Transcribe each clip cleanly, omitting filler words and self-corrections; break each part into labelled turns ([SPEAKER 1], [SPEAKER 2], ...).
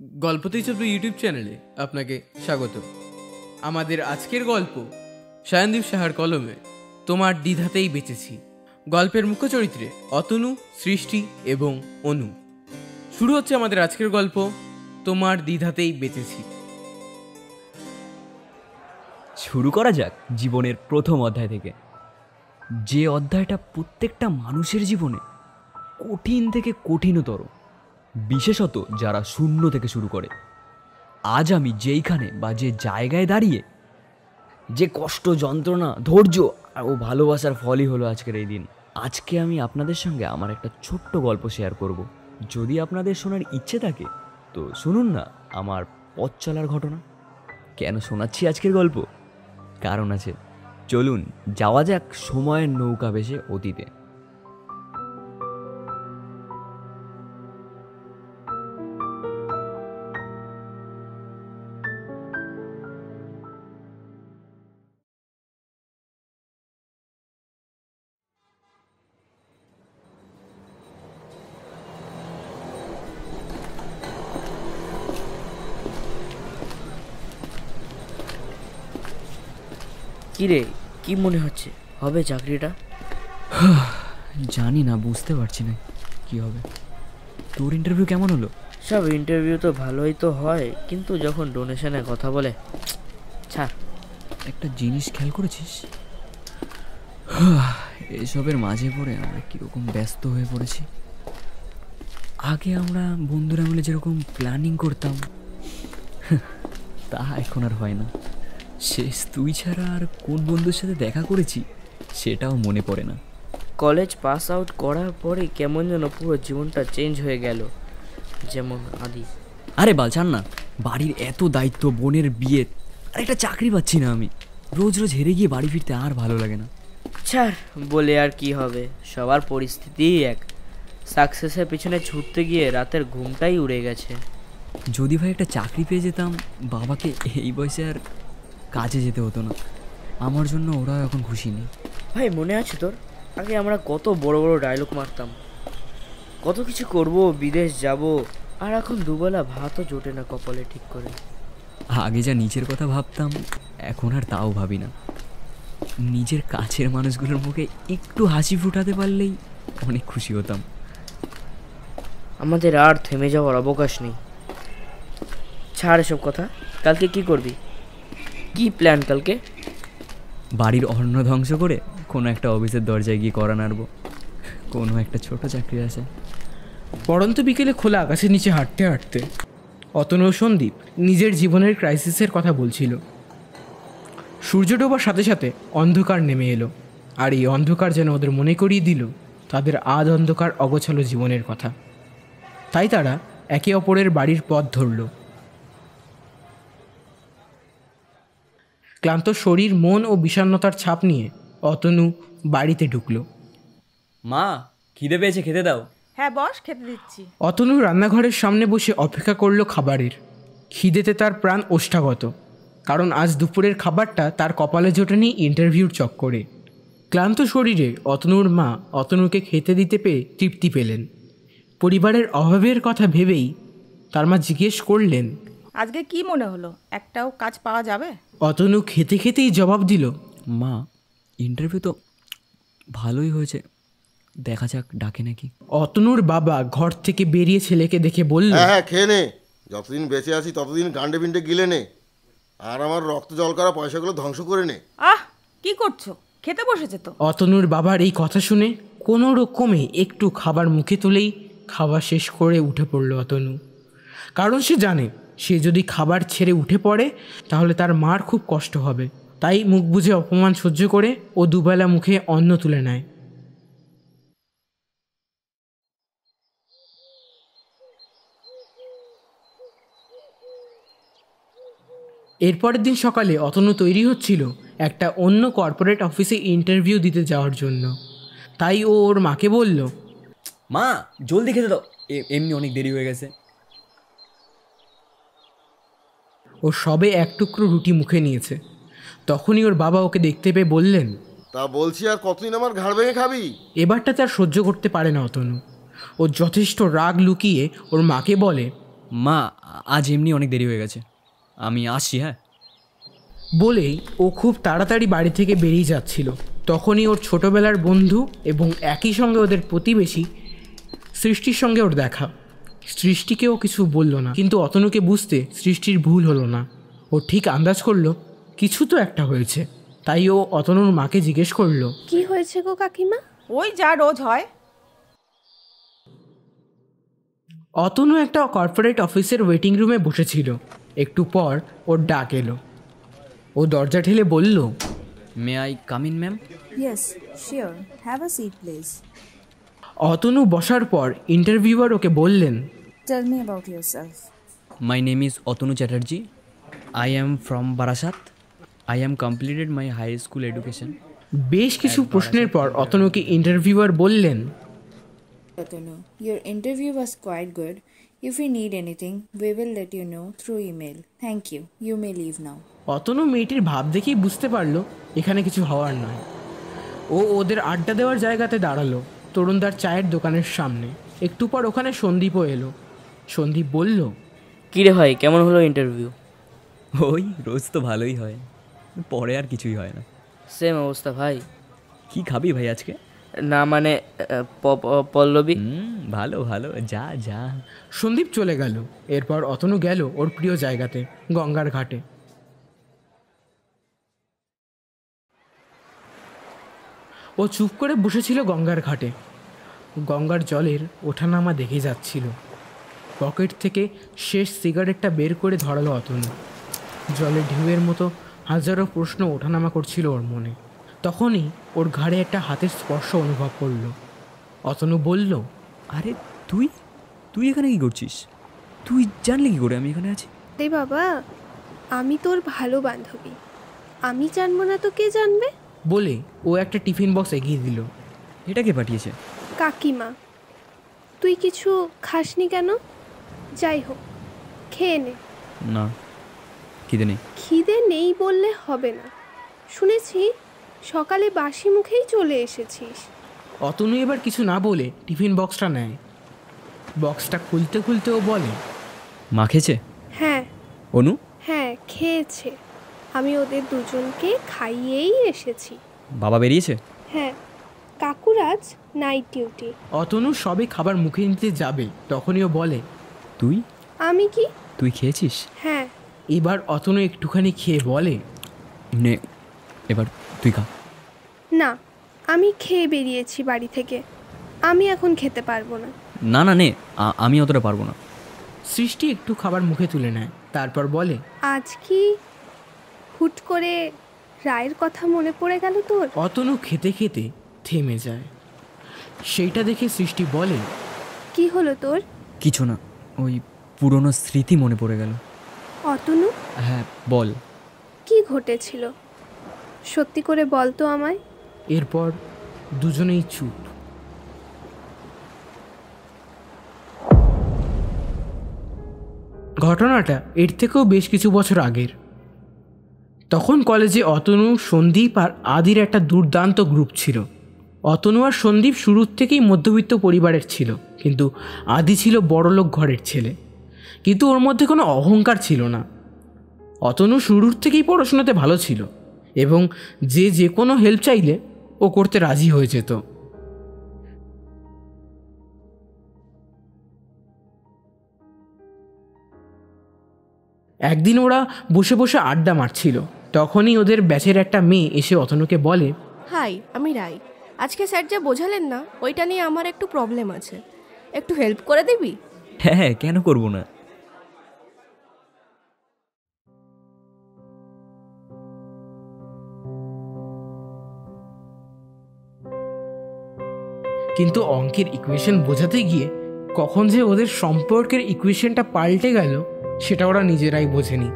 [SPEAKER 1] গল্পতেই ছোট্ট ইউটিউব চ্যানেলে আপনাকে স্বাগত। আমাদের আজকের গল্প সায়নদীপ সাহার কলমে তোমার দ্বিধাতেই বেঁচেছি। গল্পের মুখ্য চরিত্রে অতনু, সৃষ্টি এবং অনু। শুরু হচ্ছে আমাদের আজকের গল্প তোমার দ্বিধাতেই বেঁচেছি।
[SPEAKER 2] শুরু করা যাক জীবনের প্রথম অধ্যায় থেকে, যে অধ্যায়টা প্রত্যেকটা মানুষের জীবনে কঠিন থেকে কঠিনতর, বিশেষত যারা শূন্য থেকে শুরু করে। আজ আমি যেইখানে বা যে জায়গায় দাঁড়িয়ে, যে কষ্ট, যন্ত্রণা, ধৈর্য ও ভালোবাসার ফলই হলো আজকের এই দিন। আজকে আমি আপনাদের সঙ্গে আমার একটা ছোট্ট গল্প শেয়ার করব। যদি আপনাদের শোনার ইচ্ছে থাকে তো শুনুন না আমার পথ চলার ঘটনা। কেন শোনাচ্ছি আজকের গল্প? কারণ আছে। চলুন যাওয়া যাক সময়ের নৌকা বেশে অতীতে।
[SPEAKER 3] কিরে, কি মনে হচ্ছে হবে চাকরিটা?
[SPEAKER 2] জানি না, বুঝতে পারছি না কি হবে। তোর ইন্টারভিউ কেমন হলো?
[SPEAKER 3] সব ইন্টারভিউ তো ভালোই তো হয়, কিন্তু যখন ডোনেশনের কথা বলে ছাড়।
[SPEAKER 2] একটা জিনিস খেয়াল করেছিস? এসবের মাঝে পড়ে আমরা কীরকম ব্যস্ত হয়ে পড়েছি। আগে আমরা বন্ধুরা মিলে যেরকম প্ল্যানিং করতাম তা এখন আর হয় না। শেষ তুই ছাড়া আর কোন বন্ধুর সাথে দেখা করেছি সেটাও মনে পড়ে না।
[SPEAKER 3] কলেজ পাস আউট করার পরে কেমন যেন পুরো জীবনটা চেঞ্জ হয়ে গেল, যেমন আদি।
[SPEAKER 2] আরে বাল ছাড় না, বাড়ির এত দায়িত্ব, বোনের বিয়ে, আর একটা চাকরি পাচ্ছি না আমি। রোজ রোজ হেরে গিয়ে বাড়ি ফিরতে আর ভালো লাগে না।
[SPEAKER 3] ছাড়, বলে আর কি হবে, সবার পরিস্থিতিই এক। সাকসেসের পিছনে ছুটতে গিয়ে রাতের ঘুমটাই উড়ে গেছে।
[SPEAKER 2] যদি ভাই একটা চাকরি পেয়ে যেতাম, বাবাকে এই বয়সে আর কাজে যেতে হতো না। আমার জন্য ওরাও এখন খুশি নেই।
[SPEAKER 3] ভাই, মনে আছে তোর? আগে আমরা কত বড় বড় ডায়লগ মারতাম, কত কিছু করব, বিদেশ যাব, আর এখন দুবেলা ভাতও জোটে না কপালে ঠিক করে।
[SPEAKER 2] আগে যা নিজের কথা ভাবতাম, এখন আর তাও ভাবি না। নিজের কাছের মানুষগুলোর মুখে একটু হাসি ফুটাতে পারলেই অনেক খুশি হতাম।
[SPEAKER 3] আমাদের আর থেমে যাওয়ার অবকাশ নেই। ছাড় এসব কথা। কালকে কি করবি? কি প্ল্যান কালকে?
[SPEAKER 2] বাড়ির অন্ন ধ্বংস করে কোনো একটা অফিসের দরজায় গিয়ে করা নাড়ব, কোনো একটা ছোট চাকরি আছে।
[SPEAKER 1] পড়ন্ত বিকেলে খোলা আকাশের নিচে হাঁটতে হাঁটতে অতনু ও সন্দীপ নিজের জীবনের ক্রাইসিসের কথা বলছিল। সূর্য ডোবার সাথে সাথে অন্ধকার নেমে এলো, আর এই অন্ধকার যেন ওদের মনে করিয়ে দিল তাদের আধ অন্ধকার অগোছালো জীবনের কথা। তাই তারা একে অপরের বাড়ির পথ ধরল। ক্লান্ত শরীর, মন ও বিষণ্ণতার ছাপ নিয়ে অতনু বাড়িতে ঢুকলো।
[SPEAKER 2] মা, খিদে পেয়েছে, খেতে দাও।
[SPEAKER 4] হ্যাঁ বস, খেতে দিচ্ছি।
[SPEAKER 1] অতনু রান্নাঘরের সামনে বসে অপেক্ষা করলো খাবারের। খিদেতে তার প্রাণ ওষ্ঠাগত, কারণ আজ দুপুরের খাবারটা তার কপালে জোটেনি ইন্টারভিউর চক্করে। ক্লান্ত শরীরে অতনুর মা অতনুকে খেতে দিতে পেয়ে তৃপ্তি পেলেন। পরিবারের অভাবের কথা ভেবেই তার মা জিজ্ঞেস করলেন,
[SPEAKER 4] আজকে কি মনে হলো, একটাও কাজ পাওয়া যাবে?
[SPEAKER 1] অতনু খেতে খেতেই জবাব দিল,
[SPEAKER 2] মা, ইন্টারভিউ তো ভালোই হয়েছে, দেখা যাক ডাকে নাকি।
[SPEAKER 1] অতনুর বাবা ঘর থেকে বেরিয়ে ছেলেকে দেখে বলল,
[SPEAKER 5] হ্যাঁ খেয়ে নে, যতদিন বেঁচে আছি ততদিন গান্ডে পিন্ডে গিলে নে, আর আমার রক্ত জল করা পয়সাগুলো ধ্বংস করে নে।
[SPEAKER 4] আহ, কি করছো? খেতে বসেছে তো।
[SPEAKER 1] অতনুর বাবার এই কথা শুনে কোনো রকমে একটু খাবার মুখে তুলেই খাবার শেষ করে উঠে পড়ল অতনু। কারণ সে জানে, সে যদি খাবার ছেড়ে উঠে পড়ে তাহলে তার মার খুব কষ্ট হবে। তাই মুখ বুজে অপমান সহ্য করে ও দুবেলা মুখে অন্ন তুলে নেয়। এরপরের দিন সকালে অতনু তৈরি হচ্ছিল একটা অন্য কর্পোরেট অফিসে ইন্টারভিউ দিতে যাওয়ার জন্য। তাই ও ওর মাকে বলল,
[SPEAKER 2] মা জলদি খেতে দাও, এমনি অনেক দেরি হয়ে গেছে।
[SPEAKER 1] ও সবে এক টুকরো রুটি মুখে নিয়েছে। তখনই ওর বাবা ওকে দেখতে পেয়ে বললেন,
[SPEAKER 5] তা বলছি আর কতদিন আমার ঘাড় ভেঙে খাবি?
[SPEAKER 1] এবারটা তার সহ্য করতে পারে না অতনু। ও যথেষ্ট রাগ লুকিয়ে ওর মাকে বলে,
[SPEAKER 2] মা, আজ এমনি অনেক দেরি হয়ে গেছে, আমি আসছি। হ্যাঁ।
[SPEAKER 1] বলেই ও খুব তাড়াতাড়ি বাড়ি থেকে বেরিয়ে যাচ্ছিল। তখনই ওর ছোটবেলার বন্ধু এবং একই সঙ্গে ওদের প্রতিবেশী সৃষ্টির সঙ্গে ওর দেখা। সৃষ্টিকেও কিছু বলল না, কিন্তু অতনুকে বুঝতে সৃষ্টির ভুল হলো না। ও ঠিক আন্দাজ করলো কিছু তো একটা হয়েছে। তাই ও অতনুর মাকে জিজ্ঞেস করলো,
[SPEAKER 6] কি হয়েছে গো কাকিমা?
[SPEAKER 4] ওই যা রোজ হয়।
[SPEAKER 1] অতনু একটা কর্পোরেট অফিসের ওয়েটিং রুমে বসেছিল। একটু পর ওর ডাক এলো। ও দরজা ঠেলে বলল,
[SPEAKER 2] may I come in ma'am?
[SPEAKER 7] Yes, sure. Have a seat, please.
[SPEAKER 1] Atanu বসার পর ইন্টারভিউয়ার ওকে বললেন,
[SPEAKER 7] Tell me about yourself.
[SPEAKER 2] My name is Atanu Chatterjee. I am from Barasat. I am completed my high school education.
[SPEAKER 1] বেশ কিছু প্রশ্নের পর অতনুকে ইন্টারভিউয়ার বললেন,
[SPEAKER 7] Atanu, your interview was quite good. If we need anything, we will let you know through email. Thank you. You may leave now.
[SPEAKER 1] Atanu মেয়েটির ভাব দেখেই বুঝতে পারলো এখানে কিছু হওয়ার নয়। ও ওদের আড্ডা দেওয়ার জায়গাতে দাঁড়ালো, তরুণদার চায়ের দোকানের সামনে। একটু পর ওখানে সন্দীপও এলো। সন্দীপ বলল,
[SPEAKER 3] কিরে ভাই, কেমন হলো ইন্টারভিউ?
[SPEAKER 2] ওই রোজ তো ভালোই হয়, পরে আর কিছুই হয় না।
[SPEAKER 3] সেম অবস্থা ভাই।
[SPEAKER 2] কি খাবি ভাই আজকে?
[SPEAKER 3] না মানে পল্লবী।
[SPEAKER 2] ভালো ভালো, যা যা।
[SPEAKER 1] সন্দীপ চলে গেল। এরপর অতনু গেল ওর প্রিয় জায়গাতে, গঙ্গার ঘাটে। ও চুপ করে বসেছিল গঙ্গার ঘাটে। গঙ্গার জলের ওঠানামা দেখে যাচ্ছিল। পকেট থেকে শেষ সিগারেটটা বের করে ধরালো অতনু। জলের ঢেউয়ের মতো হাজারো প্রশ্ন ওঠানামা করছিল ওর মনে। তখনই ওর ঘাড়ে একটা হাতের স্পর্শ অনুভব করলো। অতনু বলল,
[SPEAKER 2] আরে তুই তুই এখানে কি করছিস? তুই জানলি কি করে আমি এখানে আছি?
[SPEAKER 6] রে বাবা, আমি তোর ভালো বান্ধবী, আমি জানবো না তো কে জানবে?
[SPEAKER 1] বলে ও একটা টিফিন বক্স এগিয়ে দিল।
[SPEAKER 2] এটা কে পাঠিয়েছে?
[SPEAKER 6] কাকিমা। তুই কিছু খাসনি কেন? যাই হোক, খেয়ে নে।
[SPEAKER 2] না, খিদে নেই।
[SPEAKER 6] খিদে নেই বললে হবে না। শুনেছি সকালে বাসি মুখেই চলে এসেছিস।
[SPEAKER 1] অতনু এবার কিছু না বলে টিফিন বক্সটা নেয়। বক্সটা খুলতে খুলতে ও বলে,
[SPEAKER 2] মা খেয়েছে?
[SPEAKER 6] হ্যাঁ
[SPEAKER 2] অনু?
[SPEAKER 6] হ্যাঁ, খেয়েছে। আমি ওদের দুজনকে খাইয়েই এসেছি।
[SPEAKER 2] বাবা বেরিয়েছে?
[SPEAKER 6] হ্যাঁ, কাকুরাজ নাইট ডিউটি।
[SPEAKER 1] অতনু সবে খাবার মুখে নিতে যাবে, তখনই ও বলে,
[SPEAKER 2] তুই
[SPEAKER 6] আমি কি?
[SPEAKER 2] তুই খেয়েছিস?
[SPEAKER 6] হ্যাঁ।
[SPEAKER 1] এবার অতনু একটুখানি খেয়ে বলে,
[SPEAKER 2] নে, এবার তুই খা।
[SPEAKER 6] না, আমি খেয়ে বেরিয়েছি বাড়ি থেকে, আমি এখন খেতে পারবো না।
[SPEAKER 2] না না নে, আমি অতটা পারবো না।
[SPEAKER 1] সৃষ্টি একটু খাবার মুখে তুলে নেয়, তারপর বলে,
[SPEAKER 6] আজ কি হুট করে রায়ের কথা মনে পড়ে গেল তোর?
[SPEAKER 1] অতনু খেতে খেতে থেমে যায়। সেইটা দেখে সৃষ্টি বলে,
[SPEAKER 6] কি হলো তোর?
[SPEAKER 2] কিছু না, ওই পুরনো স্মৃতি মনে পড়ে গেল।
[SPEAKER 6] অতনু,
[SPEAKER 2] হ্যাঁ বল।
[SPEAKER 6] কি ঘটেছিল সত্যি করে বল তো আমায়।
[SPEAKER 1] এরপর দুজনেই চুপ। ঘটনাটা এর থেকেও বেশ কিছু বছর আগের। তখন কলেজে অতনু, সন্দীপ আর আদির একটা দুর্দান্ত গ্রুপ ছিল। অতনু আর সন্দীপ শুরুর থেকেই মধ্যবিত্ত পরিবারের ছিল, কিন্তু আদি ছিল বড়লোক ঘরের ছেলে। কিন্তু ওর মধ্যে কোনো অহংকার ছিল না। অতনু শুরুর থেকেই পড়াশোনাতে ভালো ছিল এবং যে কোনো হেল্প চাইলে ও করতে রাজি হয়ে যেত। একদিন ওরা বসে বসে আড্ডা মারছিল। তখনই ওদের ব্যাচের একটা মেয়ে এসে অতনুকে বলে,
[SPEAKER 8] হাই, আমি রাই। আজকে স্যার যা বোঝালেন না, ওইটা নিয়ে আমার একটু প্রবলেম আছে, একটু হেল্প করে দিবি?
[SPEAKER 2] হ্যাঁ, কেন করবো না।
[SPEAKER 1] কিন্তু অঙ্কের ইকুয়েশন বোঝাতে গিয়ে কখন যে ওদের সম্পর্কের ইকুয়েশনটা পাল্টে গেল সেটা ওরা নিজেরাই বোঝেনি।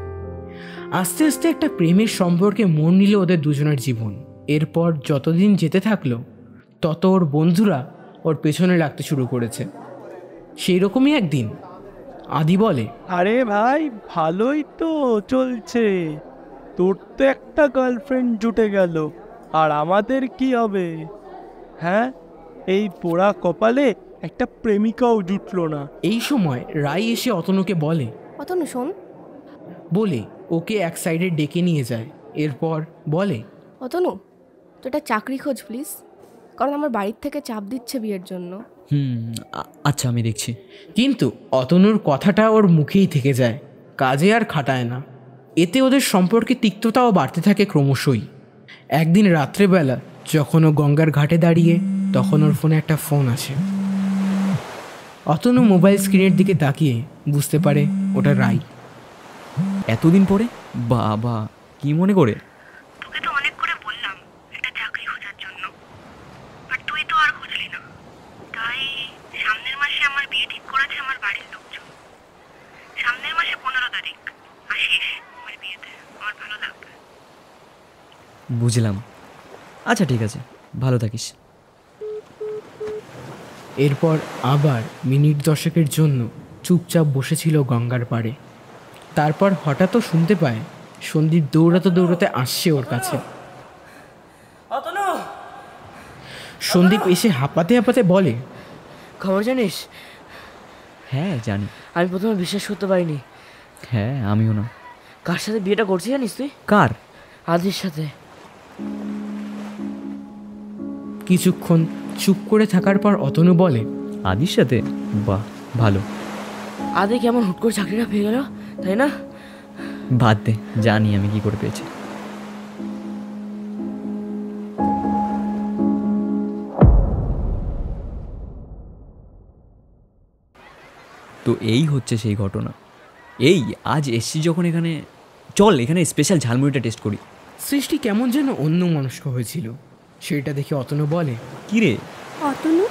[SPEAKER 1] আস্তে আস্তে একটা প্রেমের সম্পর্কে মোড় নিল ওদের দুজনের জীবন। এরপর যতদিন যেতে থাকলো তত ওর বন্ধুরা ওর পেছনে লাগতে শুরু করেছে। সেই রকমই একদিন আদি বলে,
[SPEAKER 9] আরে ভাই, ভালোই তো চলছে। তোর তো একটা গার্লফ্রেন্ড জুটে গেল, আর আমাদের কি হবে? হ্যাঁ, এই পোড়া কপালে একটা প্রেমিকাও জুটলো না।
[SPEAKER 1] এই সময় রাই এসে অতনুকে বলে
[SPEAKER 8] অতনু শোন।
[SPEAKER 1] বলে ওকে এক সাইডে ডেকে নিয়ে যায়। এরপর বলে,
[SPEAKER 8] অতনু তুই একটা চাকরি খোঁজ প্লিজ, কারণ আমার বাড়ির থেকে চাপ দিচ্ছে বিয়ের জন্য।
[SPEAKER 2] আচ্ছা আমি দেখছি।
[SPEAKER 1] কিন্তু অতনুর কথাটা ওর মুখেই থেকে যায়, কাজে আর খাটায় না। এতে ওদের সম্পর্কে তিক্ততাও বাড়তে থাকে ক্রমশই। একদিন রাত্রেবেলা যখন ও গঙ্গার ঘাটে দাঁড়িয়ে, তখন ওর ফোনে একটা ফোন আসে। অতনু মোবাইল স্ক্রিনের দিকে তাকিয়ে বুঝতে পারে ওটা রাই।
[SPEAKER 2] এতদিন পরে? বাবা, কি মনে করে?
[SPEAKER 10] তোকে তো অনেক করে বললাম একটা চাকরি খোঁজার জন্য, আর তুই তো আর খুঁজলি না। তাই সামনের মাসে আমার বিয়ে ঠিক করেছে আমার বাড়ির লোকজন। সামনের মাসে 15 তারিখ আসিস আমার বিয়েতে, আমার ভালো লাগবে।
[SPEAKER 2] বুঝলাম। আচ্ছা ঠিক আছে, ভালো থাকিস।
[SPEAKER 1] এরপর আবার মিনিট 10 জন্য চুপচাপ বসেছিল গঙ্গার পাড়ে। তারপর হঠাৎ শুনতে পায় সন্দীপ দৌড়াতে দৌড়াতে আসছে ওর কাছে। সন্দীপ এসে হাঁপাতে হাঁপাতে বলে,
[SPEAKER 3] খবর জানিস?
[SPEAKER 2] হ্যাঁ জানি।
[SPEAKER 3] আমি প্রথমে বিশ্বাস করতে পারিনি।
[SPEAKER 2] হ্যাঁ আমিও না।
[SPEAKER 3] কার সাথে বিয়েটা করছিস জানিস তুই?
[SPEAKER 2] কার?
[SPEAKER 3] আদির সাথে।
[SPEAKER 1] কিছুক্ষণ চুপ করে থাকার পর অতনু বলে,
[SPEAKER 2] আদির সাথে? বাহ, ভালো।
[SPEAKER 3] আদি কেমন হুট করে চাকরিটা পেয়ে গেল, তাই না?
[SPEAKER 2] বাদ দে, জানি আমি কি করে পেয়েছি। তো এই হচ্ছে সেই ঘটনা। এই আজ এসছি যখন এখানে, চল এখানে স্পেশাল ঝালমুড়িটা টেস্ট করি।
[SPEAKER 1] সৃষ্টি কেমন যেন অন্য মনস্ক হয়েছিল। সেটা দেখে অতনু বলে,
[SPEAKER 2] কি রে?
[SPEAKER 6] অতনু,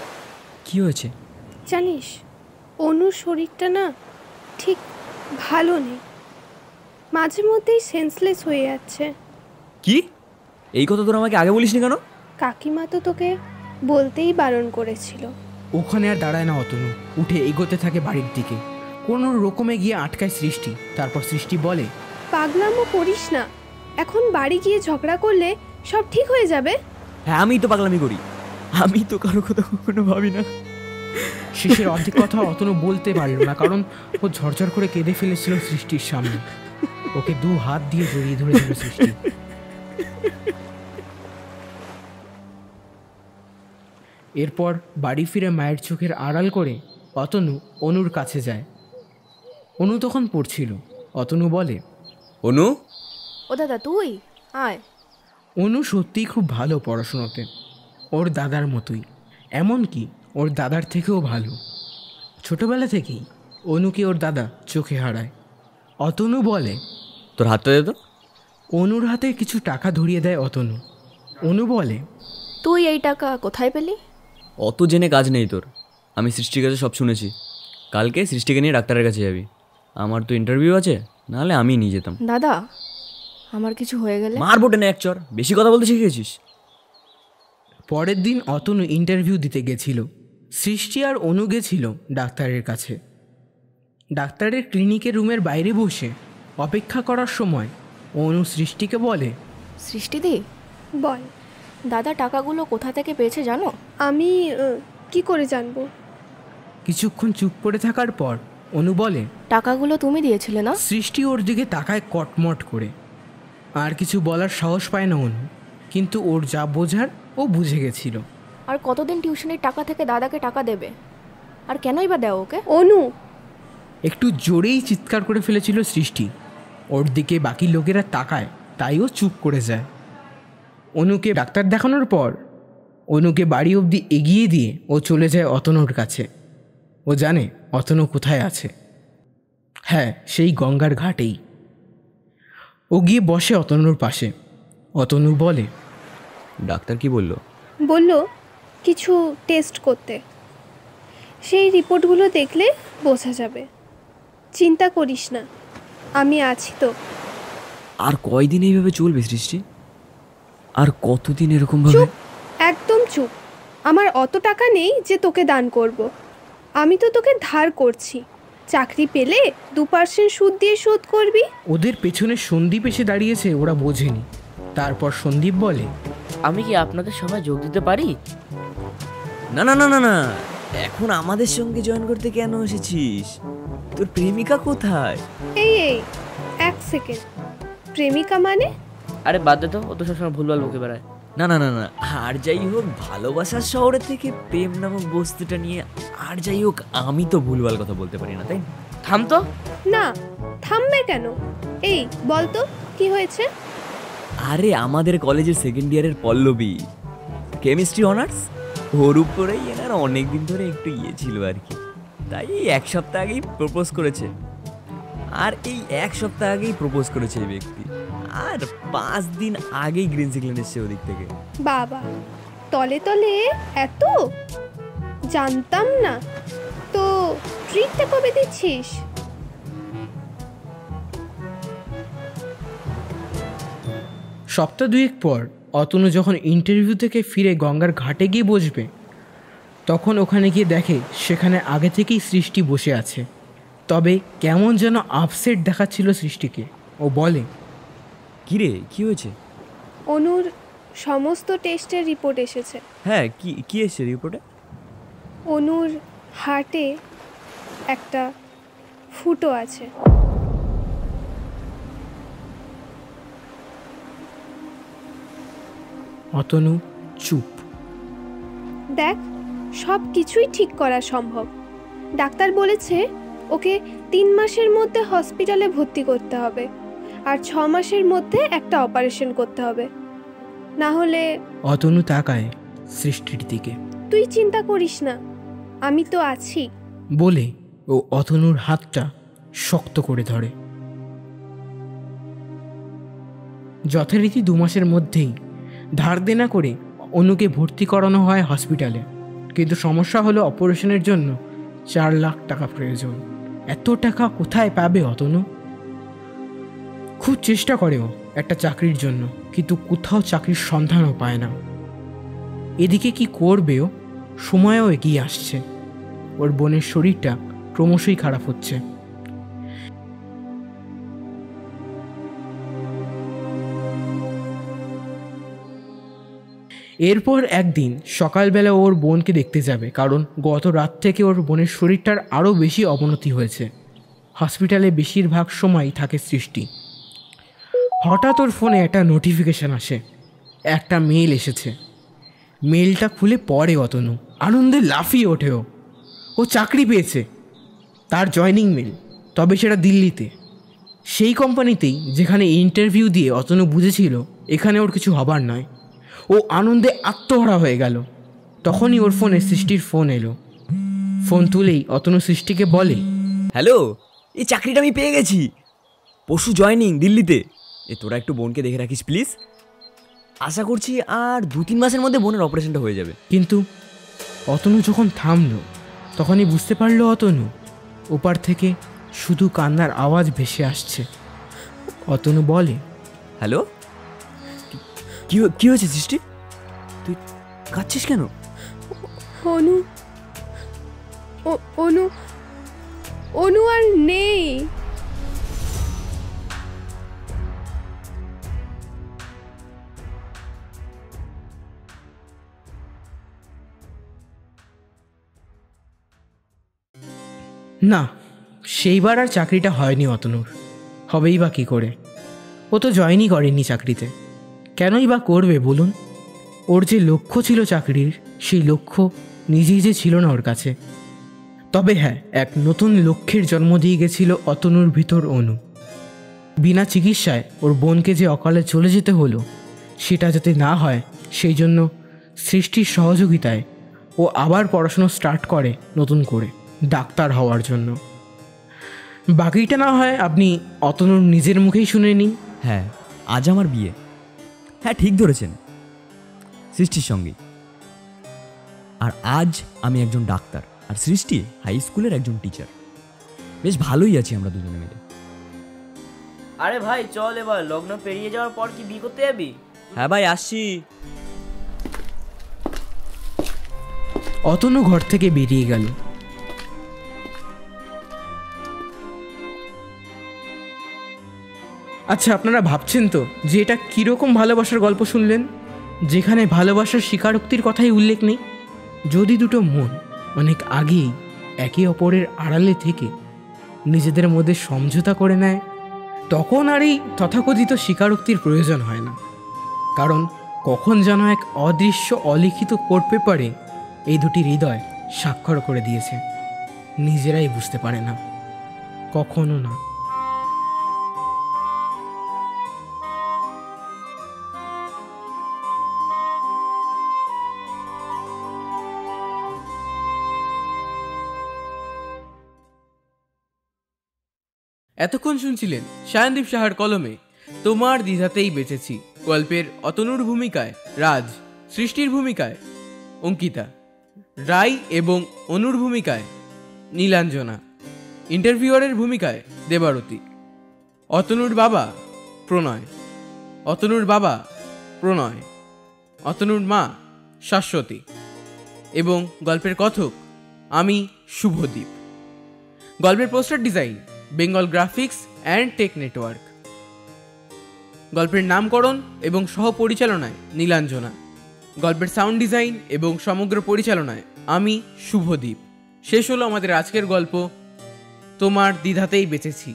[SPEAKER 2] কি হয়েছে?
[SPEAKER 6] জানিস অনুর শরীরটা না ঠিক ভালো নেই, মাঝে মধ্যেই সেন্সলেস হয়ে যাচ্ছে।
[SPEAKER 2] কি? এই কথা তোর আমাকে আগে বলিসনি কেন?
[SPEAKER 6] কাকিমা তো তোকে বলতেই বারণ করেছিল।
[SPEAKER 1] ওখানে আর দাঁড়ায় না অতনু, উঠে এগোতে থাকে বাড়ির দিকে। কোনো রকমে গিয়ে আটকায় সৃষ্টি। তারপর সৃষ্টি বলে,
[SPEAKER 6] পাগলামো করিস না, এখন বাড়ি গিয়ে ঝগড়া করলে সব ঠিক হয়ে যাবে।
[SPEAKER 2] হ্যাঁ আমি তো পাগলামি করি, আমি তো কারো কথা কখনো ভাবি না।
[SPEAKER 1] শেষের অর্ধেক কথা অতনু বলতে পারল না, কারণ ও ঝরঝর করে কেঁদে ফেলেছিল সৃষ্টির সামনে। ওকে 2 হাত দিয়ে জড়িয়ে ধরেছিল সৃষ্টি। এরপর বাড়ি ফিরে মায়ের চোখের আড়াল করে অতনু অনুর কাছে যায়। অনু তখন পড়ছিল। অতনু বলে,
[SPEAKER 2] অনু?
[SPEAKER 8] ও দাদা তুই আয়।
[SPEAKER 1] অনু সত্যিই খুব ভালো পড়াশোনাতে, ওর দাদার মতোই, এমনকি ওর দাদার থেকেও ভালো। ছোটবেলা থেকেই অনুকে ওর দাদা চোখে হারায়। অতনু বলে,
[SPEAKER 2] তোর হাতটা দে তো।
[SPEAKER 1] অনুর হাতে কিছু টাকা ধরিয়ে দেয় অতনু। অনু বলে,
[SPEAKER 8] তুই এই টাকা কোথায় পেলি?
[SPEAKER 2] অত জেনে কাজ নেই তোর, আমি সৃষ্টির কাছে সব শুনেছি। কালকে সৃষ্টিকে নিয়ে ডাক্তারের কাছে যাবি। আমার তো ইন্টারভিউ আছে, নাহলে আমি নিয়ে যেতাম।
[SPEAKER 8] দাদা আমার কিছু হয়ে গেলে?
[SPEAKER 2] মারবো টেনে এক চর, বেশি কথা বলতে শিখেছিস।
[SPEAKER 1] পরের দিন অতনু ইন্টারভিউ দিতে গেছিল। সৃষ্টি আর অনু গেছিল ডাক্তারের কাছে। ডাক্তারের ক্লিনিকের রুমের বাইরে বসে অপেক্ষা করার সময় অনু সৃষ্টিকে বলে,
[SPEAKER 8] সৃষ্টিদি
[SPEAKER 6] বল।
[SPEAKER 8] দাদা টাকাগুলো কোথা থেকে পেয়েছে জানো?
[SPEAKER 6] আমি কি করে জানবো?
[SPEAKER 1] কিছুক্ষণ চুপ করে থাকার পর অনু বলে,
[SPEAKER 8] টাকাগুলো তুমি দিয়েছিলে না?
[SPEAKER 1] সৃষ্টি ওর দিকে তাকায় কটমট করে। আর কিছু বলার সাহস পায় না অনু, কিন্তু ওর যা বোঝার ও বুঝে গেছিল।
[SPEAKER 8] আর কতদিন টিউশনের টাকা থেকে দাদাকে টাকা দেবে? আর কেনই বা দেও ওকে?
[SPEAKER 6] অনু
[SPEAKER 1] একটু জোরেই চিৎকার করে ফেলেছিল সৃষ্টি। ওর দিকে বাকি লোকেরা তাকায়, তাই ও চুপ করে যায়। অনুকে ডাক্তার দেখানোর পর অনুকে বাড়ি অবধি এগিয়ে দিয়ে ও চলে যায় অতনুর কাছে। ও জানে অতনু কোথায় আছে। হ্যাঁ, সেই গঙ্গার ঘাটেই। ও গিয়ে বসে অতনুর পাশে। অতনু বলে,
[SPEAKER 2] ডাক্তার কি বলল?
[SPEAKER 6] বলল কিছু টেস্ট করতে, সেই রিপোর্টগুলো দেখলে বোঝা যাবে। চিন্তা করিস না, আমি আছি তো।
[SPEAKER 2] আর কয়দিন এইভাবে চলবে সৃষ্টি? আর কতদিন এরকম ভাবে?
[SPEAKER 6] চুপ, একদম চুপ। আমার অত টাকা নেই যে তোকে দান করব। আমি তো তোকে ধার করছি, চাকরি পেলে 2% সুদ দিয়ে শোধ করবি।
[SPEAKER 1] ওদের পেছনে সন্দীপ এসে দাঁড়িয়েছে, ওরা বোঝেনি। তারপর সন্দীপ বলে,
[SPEAKER 3] আমি কি আপনাদের সবাই যোগ দিতে পারি?
[SPEAKER 2] না না না না না, এখন আমাদের সঙ্গে জয়েন করতে কেন এসেছিস? তোর প্রেমিকা কোথায়?
[SPEAKER 6] এই এক সেকেন্ড, প্রেমিকা মানে?
[SPEAKER 3] আরে বাদ দে তো, ও তো সবসময় ভুলভাল বকে বেড়ায়।
[SPEAKER 2] না না না না, আর যাই হোক ভালোবাসার শহরে থেকে প্রেম নামক বস্তুটা নিয়ে আর যাই হোক আমি তো ভুলভাল কথা বলতে পারি না, তাই না?
[SPEAKER 3] থাম তো।
[SPEAKER 6] না, থামবে কেন? এই বল তো কি হয়েছে?
[SPEAKER 2] আরে আমাদের কলেজের সেকেন্ড ইয়ারের পল্লবী, কেমিস্ট্রি অনার্স, ওর উপরেই এনার অনেকদিন ধরে একটু ছিল আর কি। তাই এক সপ্তাহ আগেই প্রপোজ করেছে, আর এই এক সপ্তাহ আগেই প্রপোজ করেছে এই ব্যক্তি, আর 5 দিন আগেই গ্রিন সিগন্যাল এসছে ওদিক থেকে।
[SPEAKER 6] বাবা, তলে তলে এত জানতাম না। তো ট্রিটটা কবে দিচ্ছিস?
[SPEAKER 1] সপ্তাহ 2 পর অতনু যখন ইন্টারভিউ থেকে ফিরে গঙ্গার ঘাটে গিয়ে বসবে, তখন ওখানে গিয়ে দেখে সেখানে আগে থেকেই সৃষ্টি বসে আছে। তবে কেমন যেন আপসেট দেখাচ্ছিল সৃষ্টিকে। ও বলে,
[SPEAKER 2] কিরে কি হয়েছে?
[SPEAKER 6] অনুর সমস্ত টেস্টের রিপোর্ট এসেছে।
[SPEAKER 2] হ্যাঁ, কি এসছে রিপোর্টে?
[SPEAKER 6] অনুর হার্টে একটা ফুটো আছে।
[SPEAKER 1] অতনু চুপ।
[SPEAKER 6] দেখ, সব কিছুই ঠিক করা সম্ভব। ডাক্তার বলেছে ওকে 3 মাসের মধ্যে হসপিটালে ভর্তি করতে হবে, আর 6 মাসের মধ্যে একটা অপারেশন করতে হবে, না হলে।
[SPEAKER 1] অতনু তাকায় সৃষ্টির দিকে।
[SPEAKER 6] তুই চিন্তা করিস না, আমি তো আছি
[SPEAKER 1] বলে ও অতনুর হাতটা শক্ত করে ধরে। যথারীতি 2 মাসের মধ্যেই ধার দেনা করে অনুকে ভর্তি করানো হয় হসপিটালে। কিন্তু সমস্যা হলো অপারেশনের জন্য 4 লাখ টাকা প্রয়োজন। এত টাকা কোথায় পাবে অতনু? খুব চেষ্টা করে ও একটা চাকরির জন্য, কিন্তু কোথাও চাকরির সন্ধানও পায় না। এদিকে কি করবে ও? সময়ও এগিয়ে আসছে, ওর বোনের শরীরটা ক্রমশই খারাপ হচ্ছে। এরপর একদিন সকালবেলা ওর বোনকে দেখতে যাবে, কারণ গত রাত থেকে ওর বোনের শরীরটার আরও বেশি অবনতি হয়েছে। হসপিটালে বেশিরভাগ সময় থাকে সৃষ্টি। হঠাৎ ওর ফোনে একটা নোটিফিকেশান আসে, একটা মেল এসেছে। মেলটা খুলে পড়ে অতনু, আনন্দে লাফিয়ে ওঠেও। ও চাকরি পেয়েছে, তার জয়নিং মেল, তবে সেটা দিল্লিতে, সেই কোম্পানিতেই যেখানে ইন্টারভিউ দিয়ে অতনু বুঝেছিল এখানে ওর কিছু হবার নয়। ও আনন্দে আত্মহারা হয়ে গেল। তখনই ওর ফোনে সৃষ্টির ফোন এলো। ফোন তুলেই অতনু সৃষ্টিকে বলে,
[SPEAKER 2] হ্যালো, এই চাকরিটা আমি পেয়ে গেছি, পরশু জয়নিং দিল্লিতে। তোরা একটু বোনকে দেখে রাখিস প্লিজ। আশা করছি আর 2-3 মাসের মধ্যে বোনের অপারেশনটা হয়ে যাবে।
[SPEAKER 1] কিন্তু অতনু যখন থামলো, তখনই বুঝতে পারলো অতনু ওপার থেকে শুধু কান্নার আওয়াজ ভেসে আসছে। অতনু বলে,
[SPEAKER 2] হ্যালো, কি হয়েছে সৃষ্টি? তুই কাঁদছিস কেন?
[SPEAKER 6] অনু অনু অনু আর নেই।
[SPEAKER 1] না, সেইবার আর চাকরিটা হয়নি অতনুর। হবেই বা কী করে? ও তো জয়েনই করেনি চাকরিতে। কেনই বা করবে বলুন? ওর যে লক্ষ্য ছিল চাকরির, সেই লক্ষ্য নিজেই যে ছিল না ওর কাছে। তবে হ্যাঁ, এক নতুন লক্ষ্যের জন্ম দিয়ে গেছিল অতনুর ভিতর অনু। বিনা চিকিৎসায় ওর বোনকে যে অকালে চলে যেতে হলো, সেটা যাতে না হয় সেই জন্য সৃষ্টির সহযোগিতায় ও আবার পড়াশুনো স্টার্ট করে নতুন করে, ডাক্তার হওয়ার জন্য। বাকিটা না হয় আপনি অতনুর নিজের মুখেই শুনে নিন।
[SPEAKER 2] হ্যাঁ, আজ আমার বিয়ে। হ্যাঁ, ঠিক ধরেছেন, সৃষ্টির সঙ্গে। আর আজ আমি একজন ডাক্তার, আর সৃষ্টি হাই স্কুলের একজন টিচার। বেশ ভালোই আছি আমরা দুজনে মিলে।
[SPEAKER 3] আরে ভাই চল, এবার লগ্ন পেরিয়ে যাওয়ার পর কি বিয়ে করতে যাবি?
[SPEAKER 2] হ্যাঁ ভাই, আসছি।
[SPEAKER 1] অতনু ঘর থেকে বেরিয়ে গেল। আচ্ছা, আপনারা ভাবছেন তো যে এটা কীরকম ভালোবাসার গল্প শুনলেন, যেখানে ভালোবাসার স্বীকারোক্তির কথাই উল্লেখ নেই। যদি দুটো মন অনেক আগেই একে অপরের আড়ালে থেকে নিজেদের মধ্যে সমঝোতা করে নেয়, তখন আর এই তথাকথিত স্বীকারোক্তির প্রয়োজন হয় না। কারণ কখন যেন এক অদৃশ্য অলিখিত কোড পেপারে এই দুটি হৃদয় স্বাক্ষর করে দিয়েছে, নিজেরাই বুঝতে পারে না, কখনো না। এতক্ষণ শুনছিলেন শায়নদীপ সাহার কলমে তোমার দ্বিধাতেই বেঁচেছি গল্পের অতনুর ভূমিকায় রাজ, সৃষ্টির ভূমিকায় অঙ্কিতা, রায় এবং অনুর ভূমিকায় নীলাঞ্জনা, ইন্টারভিউয়ারের ভূমিকায় দেবারতী, অতনুর বাবা প্রণয়, অতনুর বাবা প্রণয়, অতনুর মা শাশ্বতী এবং গল্পের কথক আমি শুভদীপ। গল্পের poster design Bengal graphics and tech network. গল্পের নামকরণ এবং সহ পরিচালনায় নীলাঞ্জনা। গল্পের সাউন্ড ডিজাইন এবং সমগ্র পরিচালনায় আমি শুভদীপ। শেষ হলো আমাদের আজকের গল্প তোমার দ্বিধাতেই বেঁচেছি।